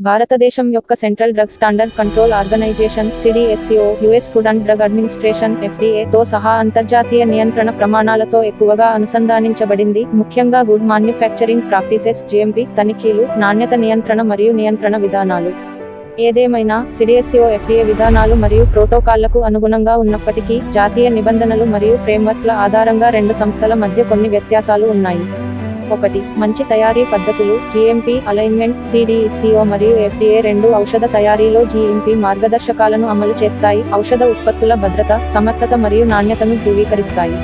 భారతదేశం యొక్క central drug standard control organisation CDSCO, US food and drug administration FDA తో సహా అంతర్జాతీయ నియంత్రణ ప్రమాణాలతో ఎక్కువగా అనుసంధానించబడింది. ముఖ్యంగా గుడ్ మ్యానుఫ్యాక్చరింగ్ ప్రాక్టీసెస్ జిఎంపి తనిఖీలు, నాణ్యత నియంత్రణ మరియు నియంత్రణ విధానాలు. ఏదేమైనా, సిడిఎస్సిఓ ఎఫ్డిఏ విధానాలు మరియు ప్రోటోకాల్లకు అనుగుణంగా ఉన్నప్పటికీ, జాతీయ నిబంధనలు మరియు ఫ్రేమ్వర్క్ల ఆధారంగా రెండు సంస్థల మధ్య కొన్ని వ్యత్యాసాలు ఉన్నాయి. 1. మంచి తయారీ పద్ధతులు జిఎంపి అలైన్మెంట్. సిడిఎస్సిఓ మరియు ఎఫ్డిఏ రెండు ఔషధ తయారీలో జిఎంపి మార్గదర్శకాలను అమలు చేస్తాయి, ఔషధ ఉత్పత్తుల భద్రత, సమర్థత మరియు నాణ్యతను ధృవీకరిస్తాయి.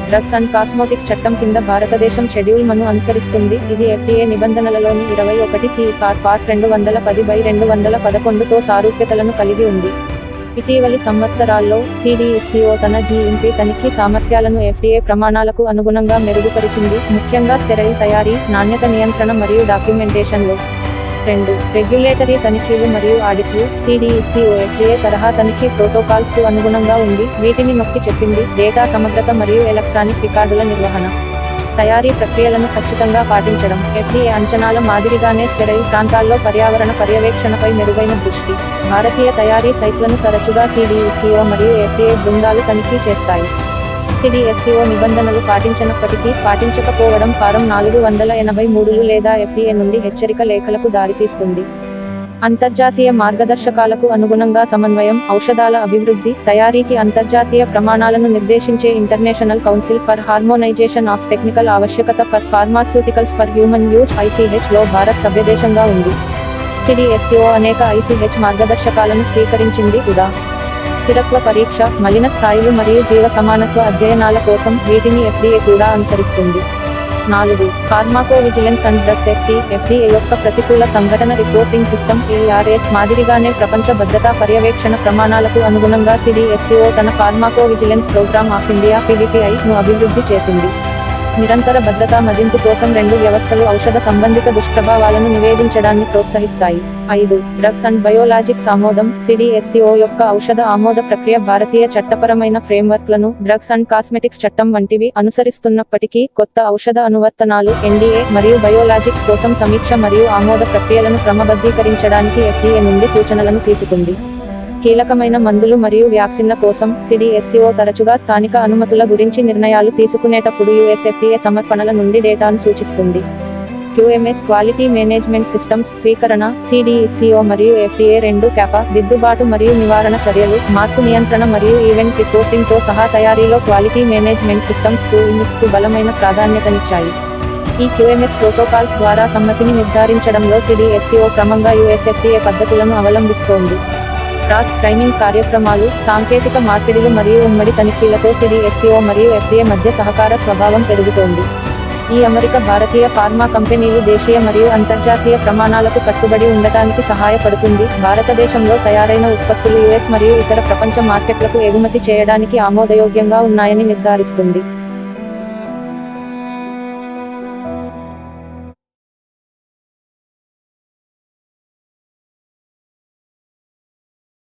డ్రగ్స్ అండ్ కాస్మోటిక్స్ చట్టం కింద భారతదేశం షెడ్యూల్ మను అనుసరిస్తుంది, ఇది ఎఫ్డిఏ నిబంధనలలోని 21 CFR పార్ట్ 210/211 తో సారూప్యతలను కలిగి ఉంది. ఇటీవలి సంవత్సరాల్లో, సిడిఎస్సిఓ తన జిఎంపి తనిఖీ సామర్థ్యాలను ఎఫ్డిఏ ప్రమాణాలకు అనుగుణంగా మెరుగుపరిచింది, ముఖ్యంగా స్టెరైల్ తయారీ, నాణ్యత నియంత్రణ మరియు డాక్యుమెంటేషన్లో. 2. రెగ్యులేటరీ తనిఖీలు మరియు ఆడిట్లు. సిడిఎస్సిఓ ఎఫ్డిఏ తరహా తనిఖీ ప్రోటోకాల్స్ కు అనుగుణంగా ఉంది, వీటిని నొక్కి చెప్పింది: డేటా సమగ్రత మరియు ఎలక్ట్రానిక్ రికార్డుల నిర్వహణ, తయారీ ప్రక్రియలను ఖచ్చితంగా పాటించడం. ఎఫ్డిఏ అంచనాల మాదిరిగానే స్టెరైల్ ప్రాంతాల్లో పర్యావరణ పర్యవేక్షణపై మెరుగైన దృష్టి. భారతీయ తయారీ సైట్లను తరచుగా సిడిఎస్సిఓ మరియు ఎఫ్డిఏ బృందాలు తనిఖీ చేస్తాయి. సిడిఎస్సిఓ నిబంధనలు పాటించకపోవడం ఫారం 483 లేదా ఎఫ్డిఏ నుండి హెచ్చరిక లేఖలకు దారితీస్తుంది. అంతర్జాతీయ మార్గదర్శకాలకు అనుగుణంగా సమన్వయం. ఔషధాల అభివృద్ధి, తయారీకి అంతర్జాతీయ ప్రమాణాలను నిర్దేశించే international council for harmonization of technical ఆవశ్యకత for pharmaceuticals for human use (ICH) లో భారత్ సభ్యదేశంగా ఉంది. సిడిఎస్సిఓ అనేక ICH మార్గదర్శకాలను స్వీకరించింది, ఉదా. స్థిరత్వ పరీక్ష, మలిన స్థాయిలు మరియు జీవ సమానత్వ అధ్యయనాల కోసం, వీటిని ఎఫ్డిఏ కూడా అనుసరిస్తుంది. 4. Pharmacovigilance and drug safety. FDA యొక్క ప్రతికూల సంఘటన రిపోర్టింగ్ సిస్టమ్ (ARS) మాదిరిగానే ప్రపంచ భద్రతా పర్యవేక్షణ ప్రమాణాలకు అనుగుణంగా సిడిఎస్సిఓ తన pharmacovigilance programme of India (PVPI) ను అభివృద్ధి చేసింది. నిరంతర భద్రతా మదింపు కోసం రెండు వ్యవస్థలు ఔషధ సంబంధిత దుష్ప్రభావాలను నివేదించడాన్ని ప్రోత్సహిస్తాయి. 5. డ్రగ్స్ అండ్ బయోలాజిక్స్ ఆమోదం. సిడిఎస్సిఓ యొక్క ఔషధ ఆమోద ప్రక్రియ భారతీయ చట్టపరమైన ఫ్రేమ్వర్క్లను, డ్రగ్స్ అండ్ కాస్మెటిక్స్ చట్టం వంటివి అనుసరిస్తున్నప్పటికీ, కొత్త ఔషధ అనువర్తనాలు (NDA) మరియు బయోలాజిక్స్ కోసం సమీక్ష మరియు ఆమోద ప్రక్రియలను క్రమబద్ధీకరించడానికి ఎఫ్డిఏ నుండి సూచనలను తీసుకుంది. కీలకమైన మందులు మరియు వ్యాక్సిన్ల కోసం, సిడిఎస్సిఓ తరచుగా స్థానిక అనుమతుల గురించి నిర్ణయాలు తీసుకునేటప్పుడు యుఎస్ ఎఫ్డిఏ సమర్పణల నుండి డేటాను సూచిస్తుంది. QMS క్వాలిటీ మేనేజ్మెంట్ సిస్టమ్స్ స్వీకరణ. సిడిఎస్సిఓ మరియు ఎఫ్డిఏ రెండు CAPA దిద్దుబాటు మరియు నివారణ చర్యలు, మార్పు నియంత్రణ మరియు ఈవెంట్ రిపోర్టింగ్ తో సహా తయారీలో క్వాలిటీ మేనేజ్మెంట్ సిస్టమ్స్ QMS కు బలమైన ప్రాధాన్యతనిచ్చాయి. ఈ QMS ప్రోటోకాల్స్ ద్వారా సమ్మతిని నిర్ధారించడంలో సిడిఎస్సిఓ క్రమంగా యుఎస్ ఎఫ్డిఏ పద్ధతులను అవలంబిస్తోంది. క్రాస్ ట్రైనింగ్ కార్యక్రమాలు, సాంకేతిక మార్పిడిలు మరియు ఉమ్మడి తనిఖీలతో సిడిఎస్సిఓ మరియు ఎఫ్డిఏ మధ్య సహకార స్వభావం పెరుగుతోంది. ఈ అమరిక భారతీయ ఫార్మా కంపెనీలు దేశీయ మరియు అంతర్జాతీయ ప్రమాణాలకు కట్టుబడి ఉండటానికి సహాయపడుతుంది, భారతదేశంలో తయారైన ఉత్పత్తులు యుఎస్ మరియు ఇతర ప్రపంచ మార్కెట్లకు ఎగుమతి చేయడానికి ఆమోదయోగ్యంగా ఉన్నాయని నిర్ధారిస్తుంది.